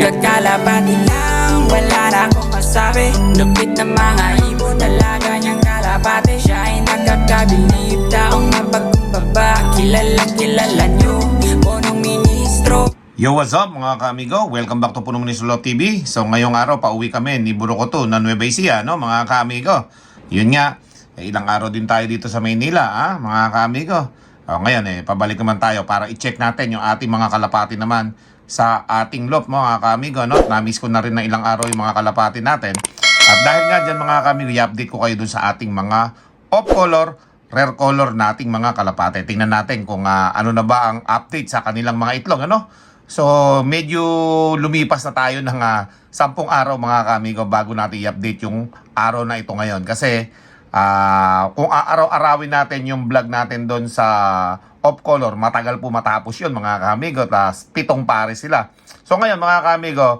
Kakalapati lang, wala na akong masabi. Lupit na mga ibon, dalaga niyang kalapati. Siya ay nakakabilib, taong mapagkumbaba. Kilala niyo, punong ministro. Yo, what's up mga kaamigo? Welcome back to Punong Ministro Love TV. So ngayong araw, pauwi kami ni Burukoto na Nueva Ecija, no mga kaamigo. Yun nga, ilang araw din tayo dito sa Maynila, mga kaamigo. Ngayon pabalik naman tayo para i-check natin yung ating mga kalapati naman sa ating lot mga kaamigo, no? Na-miss ko na rin na ilang araw yung mga kalapati natin. At dahil nga dyan mga kaamigo, i-update ko kayo dun sa ating mga off-color, rare color nating mga kalapati. Tingnan natin kung ano na ba ang update sa kanilang mga itlog, ano? So, medyo lumipas na tayo ng 10 araw mga kaamigo bago natin i-update yung araw na ito ngayon. Kasi kung aaraw-arawin natin yung vlog natin doon sa off-color, matagal po matapos yun mga kaamigo. Tas 7 pares sila. So ngayon mga kaamigo,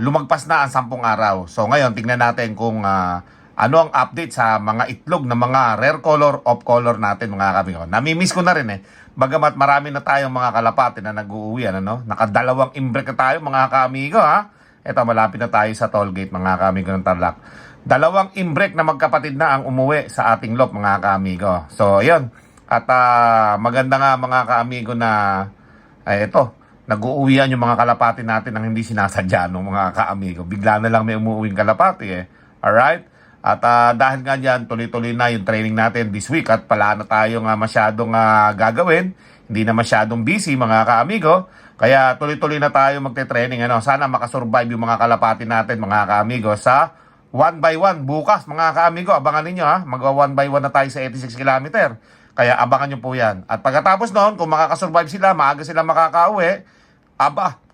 lumagpas na ang 10 araw. So ngayon, tingnan natin kung ano ang update sa mga itlog ng mga rare color, off-color natin mga kaamigo. Namimiss ko na rin Bagamat marami na tayong mga kalapati na nag-uuwian, ano? Nakadalawang imbrek na tayo mga kaamigo, ha? Ito, malapit na tayo sa toll gate mga kaamigo ng Tarlac. 2 imbrek na magkapatid na ang umuwi sa ating lot mga kaamigo. So, ayun. At maganda nga mga kaamigo na ito, nag-uuwian yung mga kalapati natin nang hindi sinasadya ng mga kaamigo. Bigla na lang may umuuwing kalapati Alright? At dahil nga dyan, tuloy-tuloy na yung training natin this week at pala na tayong masyadong gagawin. Hindi na masyadong busy mga kaamigo. Kaya tuloy-tuloy na tayo magte-training. Sana makasurvive yung mga kalapati natin mga kaamigo sa 1x1 bukas mga kaamigo. Abangan ninyo Magwa 1x1 na tayo sa 86 km. Kaya abangan nyo po yan. At pagkatapos noon, kung makakasurvive sila, maaga sila makakauwi,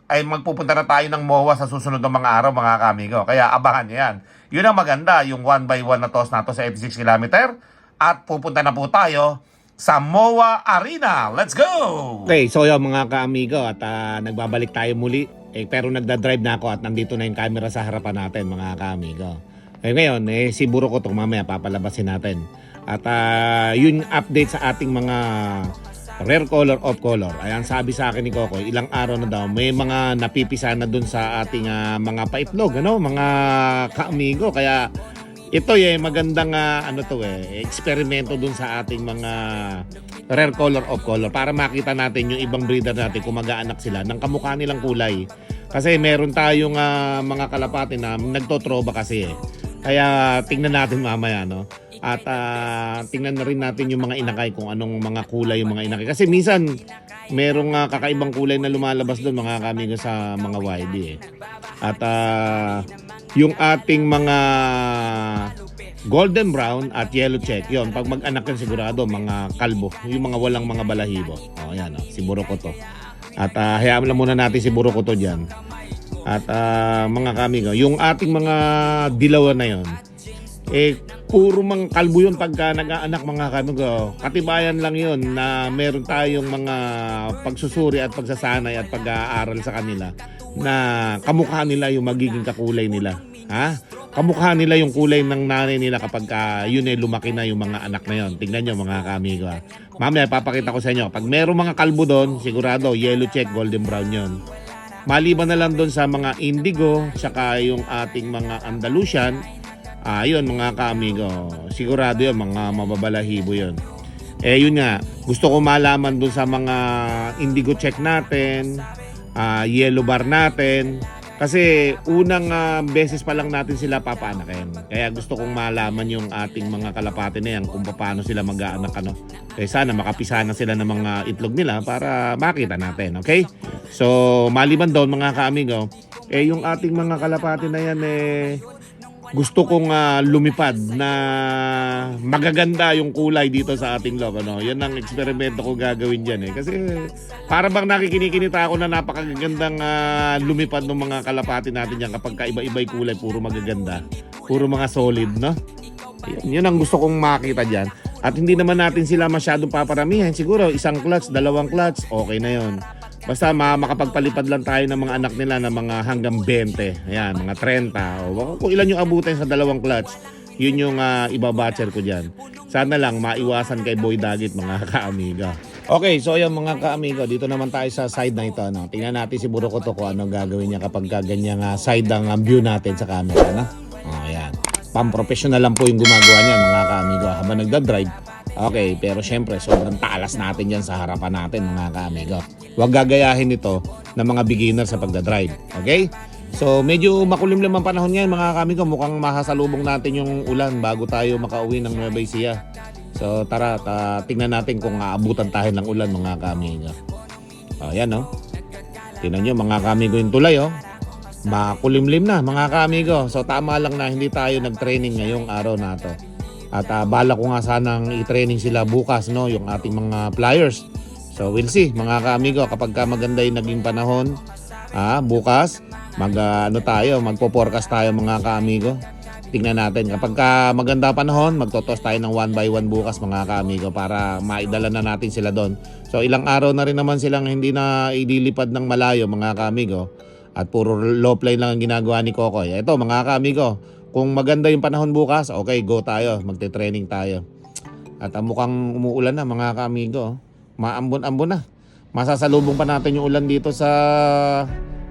ay magpupunta na tayo ng MOA sa susunod ng mga araw mga kaamigo. Kaya abangan nyo yan. Yun ang maganda, yung 1x1 na toss nato sa 86 km. At pupunta na po tayo sa MOA Arena. Let's go! Okay, so yung mga kaamigo at nagbabalik tayo muli. Pero nagda-drive na ako at nandito na yung camera sa harapan natin mga kaamigo. Ngayon, si Burukoto mamaya papalabasin natin. At yun update sa ating mga rare color, off color. Ayan, sabi sa akin ni Coco, ilang araw na daw may mga napipisa na dun sa ating mga paitlog, mga kaamigo. Kaya ito magandang eksperimento dun sa ating mga rare color, off color para makita natin yung ibang breeder natin kung mag-aanak sila ng kamukha nilang kulay. Kasi meron tayong mga kalapati na nagtotroba kasi Kaya tingnan natin mamaya, no? At tingnan na rin natin yung mga inakay kung anong mga kulay yung mga inakay. Kasi minsan merong kakaibang kulay na lumalabas doon mga kamigo sa mga YB At yung ating mga golden brown at yellow check, yon pag mag-anak yan sigurado mga kalbo, yung mga walang mga balahibo. Ayan, si Burukoto. At hayaan lang muna natin si Burukoto dyan. At mga kamigo, yung ating mga dilawan na yon, puro mang kalbo yun pagka nag-aanak mga kamigo. Katibayan lang yun na meron tayong mga pagsusuri at pagsasanay at pag-aaral sa kanila na kamukha nila yung magiging kakulay nila. Kamukha nila yung kulay ng nanay nila kapag yun lumaki na yung mga anak na yun. Tingnan nyo mga kamigo. Mamaya papakita ko sa inyo. Pag meron mga kalbo doon, sigurado yellow check, golden brown yun. Maliban na lang doon sa mga indigo, saka yung ating mga Andalusian, yun mga kaamigo, sigurado yun, mga mababalahibo yun. Yun nga, gusto ko malaman doon sa mga indigo check natin, yellow bar natin, kasi unang beses pa lang natin sila papaanakin. Kaya gusto kong malaman yung ating mga kalapati na yan kung paano sila mag-aanak. Kaya sana makapisa na sila ng mga itlog nila para makita natin. Okay? So, maliban doon mga kaamigo, yung ating mga kalapati na yan gusto kong lumipad na magaganda yung kulay dito sa ating loob. Yan ang eksperimento ko gagawin dyan. Kasi para bang nakikinikinita ako na napakagandang lumipad ng mga kalapati natin yan kapag kaiba-iba'y kulay, puro magaganda. Puro mga solid, no? Yun ang gusto kong makita dyan. At hindi naman natin sila masyadong paparamihan. Siguro 1 clutch, 2 clutch, okay na yun. Basta makapagpalipad lang tayo ng mga anak nila na mga hanggang 20. Ayan, mga 30. O kung ilan yung abutin sa 2 clutch, yun yung ibabatcher ko dyan. Sana lang maiwasan kay Boy Dagit mga kaamiga. Okay, so yung mga ka-amigo, dito naman tayo sa side na ito. No? Tingnan natin si Burukoto kung anong gagawin niya kapag ganyang side ang view natin sa camera. No? Oh, ayan. Pang-professional lang po yung gumagawa niyan mga ka-amigo habang nagda-drive. Okay, pero syempre sobrang talas natin yan sa harapan natin mga ka-amigo. Huwag gagayahin ito ng mga beginner sa pagda-drive. Okay? So medyo makulimlim ang panahon ngayon mga ka-amigo. Mukhang mahasalubong natin yung ulan bago tayo makauwi ng Nueva Ecija. So tara, tingnan natin kung aabutan tayo ng ulan mga ka-amigo. Ayan no. Tingnan nyo mga ka-amigo yung tulay oh. Makulimlim na mga ka-amigo. So tama lang na hindi tayo nag-training ngayong araw na to. At bala ko nga sanang i-training sila bukas no, yung ating mga flyers. So we'll see mga ka-amigo kapag maganda yung naging panahon. Bukas magpo-forecast tayo mga ka-amigo. Tingnan natin kapag maganda panahon, magtotos tayo ng 1 by 1 bukas mga ka-amigo para maidala na natin sila doon. So ilang araw na rin naman silang hindi na idilipad ng malayo mga ka-amigo. At puro low plane lang ang ginagawa ni Kokoy. Ito mga ka-amigo, kung maganda yung panahon bukas, okay, go tayo, magte-training tayo. At mukhang umuulan na mga ka-amigo. Maambon-ambon na. Masasalubong pa natin yung ulan dito sa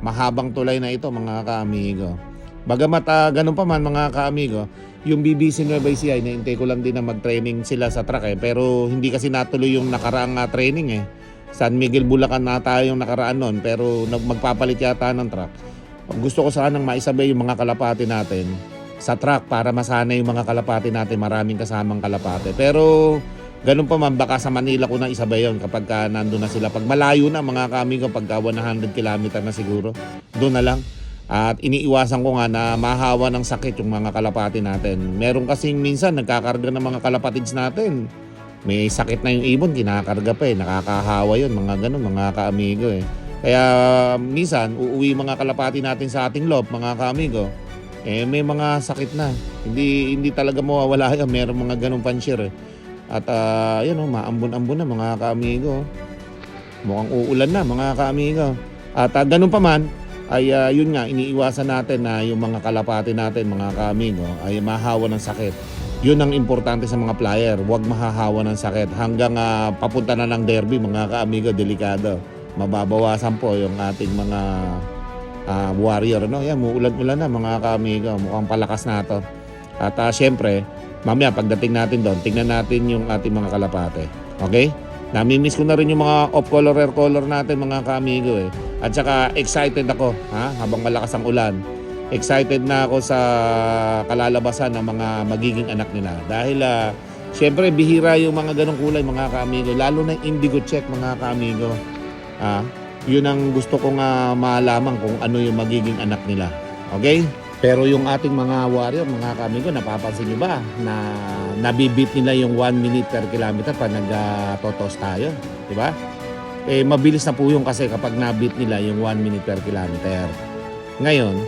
mahabang tulay na ito mga ka-amigo. Bagamat ganun pa man mga ka-amigo, yung BBC Nueva Ecija, inaintay ko lang din na mag-training sila sa truck pero hindi kasi natuloy yung nakaraang training San Miguel, Bulacan na tayo yung nakaraan nun pero magpapalit yata ng truck. Gusto ko sanang maisabay yung mga kalapati natin sa truck para masanay yung mga kalapati natin, maraming kasamang kalapati. Pero ganun pa man, baka sa Manila ko na isabay yun kapag nandun na sila. Pag malayo na mga ka-amigo, pagka 100 km na siguro, doon na lang. At iniiwasan ko nga na mahawa ng sakit yung mga kalapati natin. Meron kasing minsan nagkakarga ng mga kalapatids natin. May sakit na yung ibon, kinakarga pa nakakahawa yun, mga ganun, mga ka-amigo Kaya minsan, uuwi mga kalapati natin sa ating loob, mga ka-amigo. May mga sakit na. Hindi talaga mawawala yan. Meron mga ganung pansyir At maambon-ambon na mga ka-amigo. Mukhang uulan na mga ka-amigo. At ganun pa man, ay yun nga, iniiwasan natin na yung mga kalapati natin, mga ka-amigo, ay mahawa ng sakit. Yun ang importante sa mga flyer. Huwag mahahawa ng sakit. Hanggang papunta na ng derby, mga ka-amigo, delikado. Mababawasan po yung ating mga warrior. No? Yan, muulan-ulan na mga ka-amigo. Mukhang palakas na to. At syempre, mamaya pagdating natin doon, tingnan natin yung ating mga kalapate. Okay? Nami-miss ko na rin yung mga off-color, air color natin mga ka-amigo At saka excited ako habang malakas ang ulan. Excited na ako sa kalalabasan ng mga magiging anak nila. Dahil syempre bihira yung mga ganong kulay mga ka-amigo. Lalo na indigo check mga ka-amigo. Yun ang gusto kong malaman kung ano yung magiging anak nila. Okay? Pero yung ating mga warrior, mga ka-amigo, napapansin nyo ba na nabibit nila yung 1 minute per kilometer pag nag-totos tayo? Diba? Mabilis na po yung kasi kapag nabit nila yung 1 minute per kilometer. Ngayon,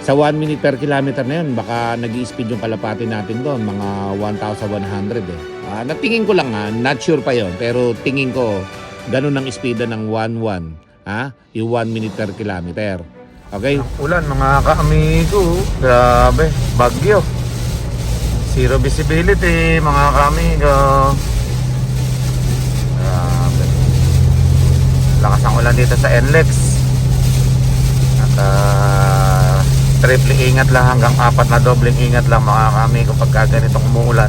sa 1 minute per kilometer na yun, baka nag-i-speed yung kalapati natin doon, mga 1,100 Natingin ko lang not sure pa yon pero tingin ko, ganun ang speed ng 1,1, yung 1 minute per kilometer. Okay? Ulan mga ka-amigo. Grabe, bagyo. Zero visibility mga ka-amigo. Grabe. Lakas ang ulan dito sa NLEX. At triple ingat lang hanggang 4 na dobleng ingat lang mga ka-amigo pagka ganitong umuulan.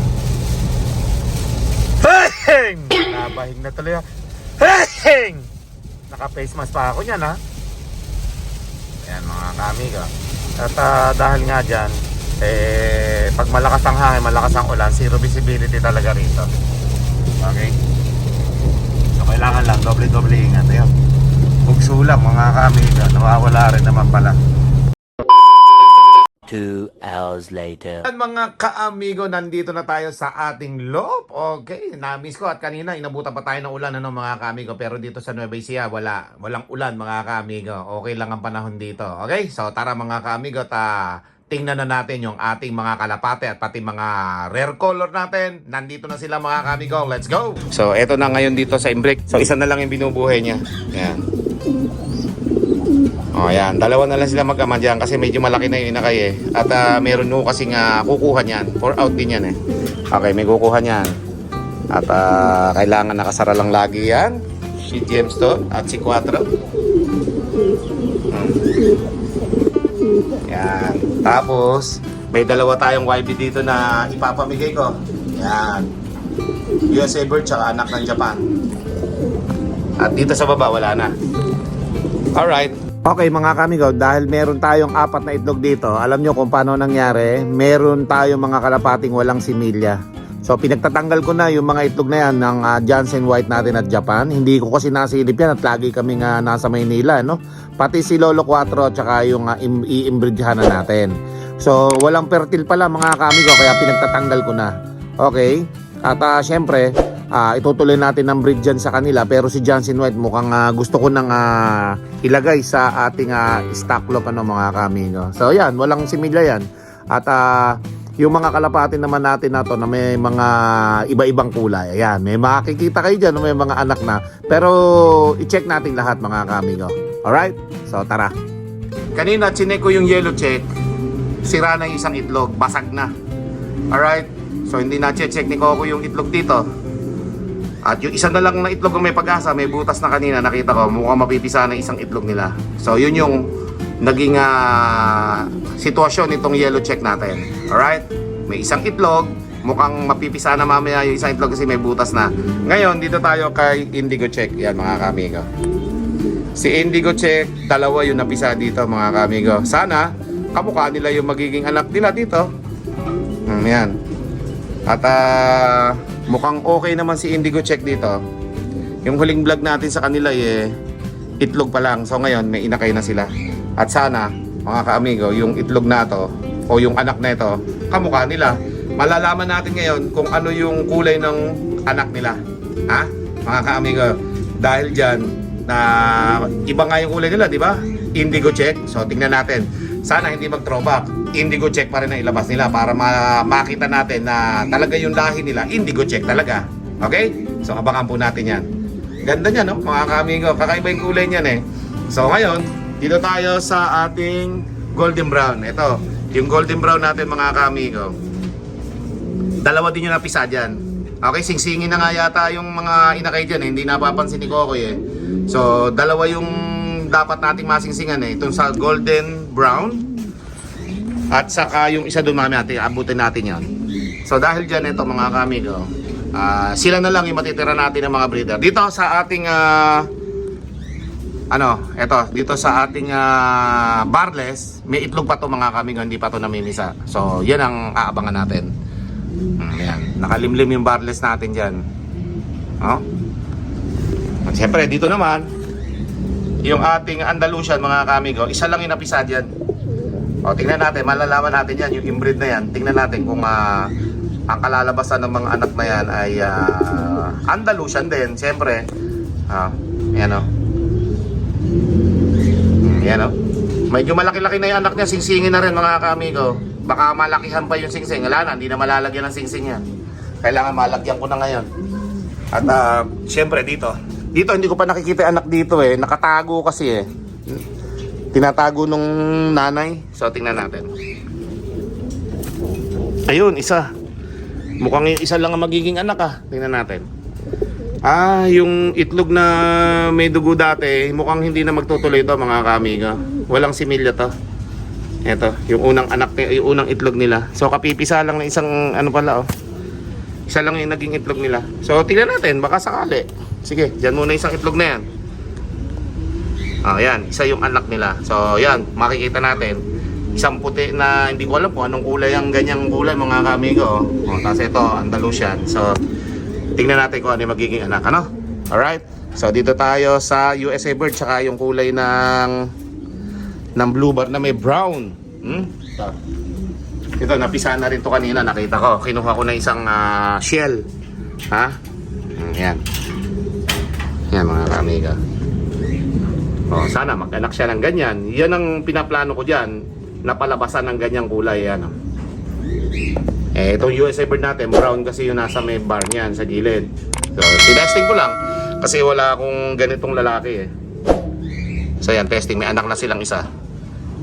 Heng! Nabahing na tuloy. Heng! Naka-face mask pa ako niyan Ayan mga ka-amigo. At dahil nga dyan, pag malakas ang hangin, malakas ang ulan, zero visibility talaga rito. Okay? So kailangan lang doble-doble ingat. Ayun. Bugso lang mga ka-amigo. Nawawala rin naman pala. 2 hours later. At mga ka-amigo, nandito na tayo sa ating loob. Okay, na-miss ko at kanina inabutan pa tayo ng ulan mga ka-amigo. Pero dito sa Nueva Ecija, walang ulan mga ka-amigo. Okay lang ang panahon dito. Okay, so tara mga ka-amigo, tingnan na natin yung ating mga kalapate at pati mga rare color natin. Nandito na sila mga ka-amigo. Let's go! So eto na ngayon dito sa Imbrick. So isa na lang yung binubuhay niya. Ayan. Ayan, dalawa na lang sila mag-ama dyan kasi medyo malaki na yung inakay At meron nyo kasing kukuha niyan. For out din yan Okay, may kukuha niyan. At kailangan nakasara lang lagi yan. Si Gemstone at si Quattro. Yan. Tapos, may dalawa tayong YB dito na ipapamigay ko. Yan. USA bird tsaka anak ng Japan. At dito sa baba, wala na. Alright. Okay mga kamigo, dahil meron tayong 4 na itlog dito, alam nyo kung paano nangyari, meron tayong mga kalapating walang similya. So pinagtatanggal ko na yung mga itlog na yan ng Johnson White natin at Japan. Hindi ko kasi nasilip yan at lagi kami nga nasa Maynila, no? Pati si Lolo Quattro at saka yung i-imbridgehan na natin. So walang fertile pala mga kamigo, kaya pinagtatanggal ko na. Okay? At syempre, itutuloy natin ng breed dyan sa kanila, pero si Johnson White mukhang gusto ko nang ilagay sa ating stock lot mga kamigo. So yan, walang similya yan. At yung mga kalapati naman natin na to na may mga iba-ibang kulay, ayan, may makikita kayo dyan, may mga anak na, pero i-check natin lahat mga kamigo. Alright? So tara. Kanina chinek ko yung yellow check, sira na yung isang itlog, basag na. Alright? So hindi na check ni Coco yung itlog dito. At yung isa na lang na itlog ang may pag-asa, may butas na kanina, nakita ko, mukhang mapipisa na isang itlog nila. So yun yung naging sitwasyon nitong yellow check natin. Alright? May isang itlog, mukhang mapipisa na mamaya yung isang itlog kasi may butas na. Ngayon, dito tayo kay Indigo check. Yan mga kamigo. Si Indigo check, dalawa yung napisa dito mga kamigo. Sana, kamukha nila yung magiging anak nila dito. Yan. At mukhang okay naman si Indigo check dito. Yung huling vlog natin sa kanila itlog pa lang. So ngayon may inakay na sila. At sana mga kaamigo, yung itlog na to o yung anak na ito, kamukha nila. Malalaman natin ngayon kung ano yung kulay ng anak nila. Ha? Mga kaamigo, dahil dyan na iba nga yung kulay nila, di ba? Indigo check. So tingnan natin. Sana hindi mag-throwback. Indigo check pa rin ang ilabas nila para makita natin na talaga yung lahi nila, indigo check talaga. Okay? So abangan po natin yan. Ganda niya, no? Mga kamigo, kakaiba yung kulay niyan eh. So ngayon, dito tayo sa ating golden brown. Ito, yung golden brown natin mga kamigo. Dalawa din yung napisa dyan. Okay, singsingin na nga yata yung mga inakay dyan eh. Hindi napapansin ni Kokoy eh. So dalawa yung dapat nating masingsingan eh. Itong sa golden brown at saka yung isa doon mamaya abutin natin yon. So dahil dyan ito mga kamigo, sila na lang yung matitira natin ng mga breeder. Dito sa ating dito sa ating barless, may itlog pa to mga kamigo, hindi pa to namimisa. So yan ang aabangan natin. Ayan, nakalimlim yung barless natin dyan. At siyempre dito naman yung ating Andalusian mga kamigo, isa lang yung napisa dyan. O, tingnan natin, malalaman natin yan, yung inbreed na yan. Tingnan natin kung ang kalalabasan ng mga anak na yan ay Andalusian din, siyempre. Ayan o. Ayan o. Medyo malaki-laki na yung anak niya, singsingin na rin mga kamigo. Baka malakihan pa yung singsing. Wala na, hindi na malalagyan ng singsing yan. Kailangan malagyan ko na ngayon. At siyempre dito hindi ko pa nakikita yung anak dito eh. Nakatago kasi eh. Tinatago nung nanay. So tingnan natin. Ayun, isa. Mukhang isa lang ang magiging anak Tingnan natin. Yung itlog na may dugo dati, mukhang hindi na magtutuloy ito mga kamiga. Walang similya to. Ito, yung unang anak, yung unang itlog nila. So kapipisa lang ng isang pala Isa lang yung naging itlog nila. So tingnan natin, baka sakali. Sige, dyan muna isang itlog na yan. Yan, isa yung anak nila. So yan, makikita natin. Isang puti na hindi ko alam kung anong kulay ang ganyang kulay mga kamigo. Tapos ito, Andalusian. So tingnan natin kung ano yung magiging anak, Alright? So dito tayo sa USA bird, tsaka yung kulay ng blue bar na may brown. Ito, napisa na rin to kanina, nakita ko. Kinuha ko na isang shell. Yan. Yan mga kamiga. Sana mag-anak siya ng ganyan. Yan ang pinaplano ko dyan, napalabasan ng ganyang kulay. Yan. Itong USA bird natin, brown kasi yung nasa may bar niyan sa gilid. So, tinesting ko lang kasi wala akong ganitong lalaki eh. So yan, testing. May anak na silang isa.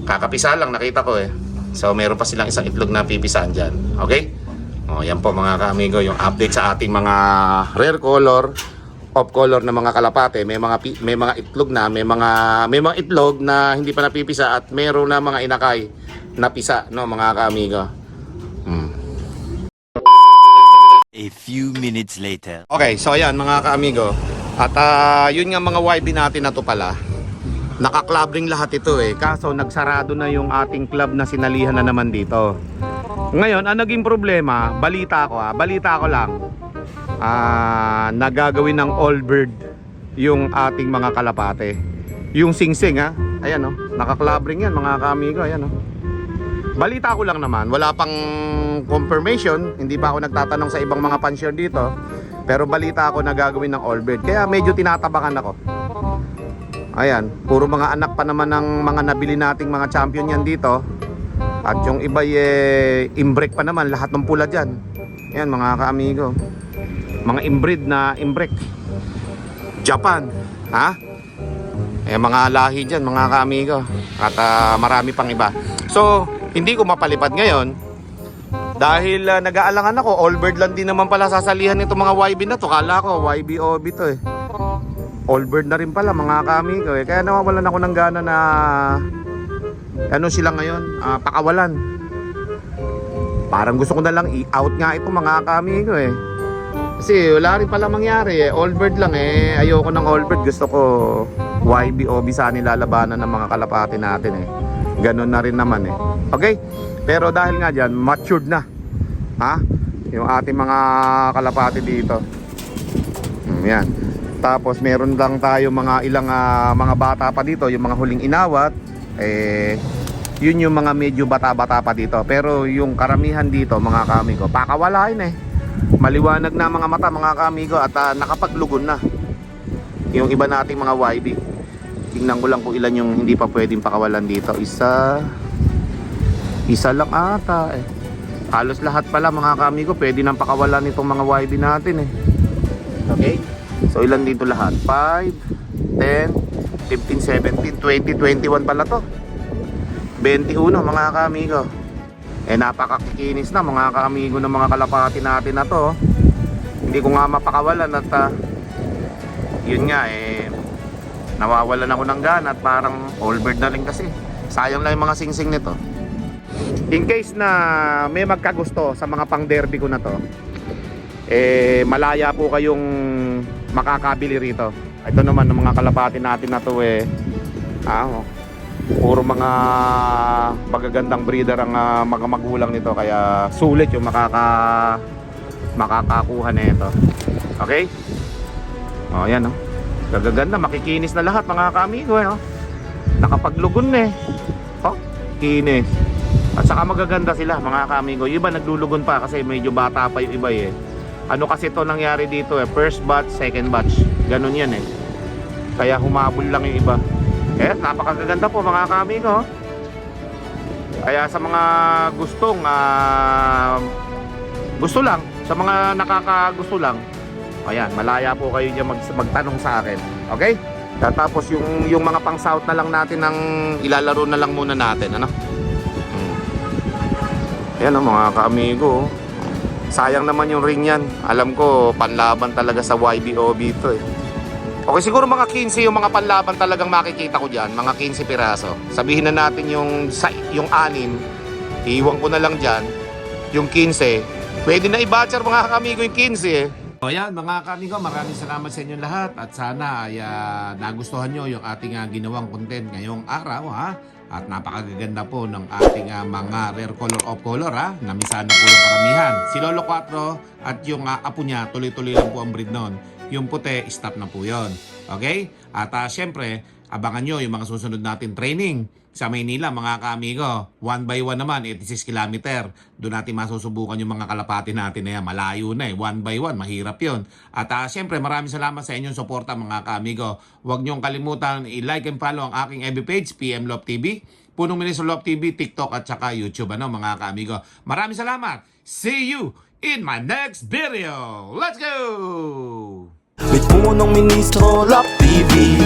Kakapisa lang, nakita ko eh. So meron pa silang isang itlog na pipisaan dyan. Okay? Oh, yan po mga ka-amigo, yung update sa ating mga rare color, off color na mga kalapate. May mga itlog na, may mga itlog na hindi pa napipisa at meron na mga inakay na pisa, no mga ka-amigo. A few minutes later. Okay, so ayan mga ka-amigo. At yun nga mga YB natin na to pala. Naka-club ring lahat ito eh. Kaso nagsarado na yung ating club na sinalihan na naman dito. Ngayon, ang naging problema, balita ko lang. Nagagawin ng all bird yung ating mga kalapate. Yung singsing ayan naka-club ring yan mga ka-amigo, ayan Balita ko lang naman, wala pang confirmation, hindi pa ako nagtatanong sa ibang mga pansyon dito. Pero balita ako na gagawin ng all bird. Kaya medyo tinatabangan ako. Ayan, puro mga anak pa naman ng mga nabili nating mga champion yan dito. At yung iba inbreak pa naman, lahat ng pula dyan. Ayan mga ka-amigo. Mga inbreed na inbreak. Japan, mga lahi dyan mga ka-amigo. At marami pang iba. So, hindi ko mapalipad ngayon. Dahil nag-aalangan ako, all bird lang din naman pala sasalihan nito mga YB na to. Kala ko, YB OB to eh. All bird na rin pala mga ka-amigo eh. Kaya nawawalan ako ng gana na sila ngayon, pakawalan. Parang gusto ko na lang i-out nga ito mga ka-amigo eh. Kasi wala rin pala mangyari eh. All bird lang eh. Ayoko ng all bird. Gusto ko YB OB sa nilalabanan ng mga kalapati natin eh. Ganun na rin naman eh. Okay? Pero dahil nga dyan, matured na. Yung ating mga kalapati dito. Yan. Tapos meron lang tayo mga ilang mga bata pa dito. Yung mga huling inawat. Yun yung mga medyo bata-bata pa dito. Pero yung karamihan dito, mga ka-amigo, pakawalain eh. Maliwanag na mga mata, mga ka-amigo. At nakapaglugon na. Yung iba nating mga YB. Tingnan ko lang kung ilan yung hindi pa pwedeng pakawalan dito. Isa lang ata eh. Halos lahat pala mga ka-amigo pwede nang pakawalan nitong mga YB natin eh. Okay? So ilan dito lahat? 5, 10, 15, 17, 20, 21 pala to. 21 mga ka-amigo. Napakakikinis na mga ka-amigo ng mga kalapati natin na to. Hindi ko nga mapakawalan at yun nga nawawalan ako ng gana at parang all bird na rin kasi. Sayang lang yung mga singsing nito. In case na may magkagusto sa mga pang derby ko na to, malaya po kayong makakabili rito. Ito naman ng mga kalapati natin na to puro mga magagandang breeder ang mga magulang nito, kaya sulit yung makakakuha na ito. Okay? Yan gagaganda, makikinis na lahat mga ka-amigo nakapaglugon na kinis. At saka magaganda sila mga ka-amigo. Yung iba naglulugon pa kasi medyo bata pa yung iba eh. Kasi to nangyari dito first batch, second batch. Ganun yan eh. Kaya humabol lang yung iba. Napakagaganda po mga ka-amigo. Kaya sa mga gustong gusto lang, sa mga nakakagusto lang, ayan, malaya po kayo dyan magtanong sa akin. Okay? Tapos yung mga pang south na lang natin ang ilalaro na lang muna natin. Ayan mga ka-amigo. Sayang naman yung ring yan. Alam ko panlaban talaga sa YBOB ito eh. Okay, siguro mga 15 yung mga panlaban talagang makikita ko dyan. Mga 15 piraso. Sabihin na natin yung 6, iiwan ko na lang dyan. Yung 15 pwede na i-batcher mga ka-amigo yung 15 eh. So yan mga ka-amigo, maraming salamat sa inyo lahat. At sana ay nagustuhan nyo yung ating ginawang content ngayong araw At napakaganda po ng ating mga rare color of color Namisa na po yung karamihan. Si Lolo 4 at yung apo niya, tuloy-tuloy lang po ang breed nun. Yung puti, stop na po yun. Okay? At syempre, abangan nyo yung mga susunod natin training sa Maynila mga ka-amigo. 1 by 1 naman, 86 km. Doon natin masusubukan yung mga kalapati natin na yan. Malayo na 1 by 1, mahirap yun. At syempre, maraming salamat sa inyong suporta mga ka-amigo. Huwag nyong kalimutan i-like and follow ang aking FB page, PM Love TV. Punong Ministro Love TV, TikTok at saka YouTube mga ka-amigo. Maraming salamat. See you in my next video. Let's go! May punong Ministro Love TV.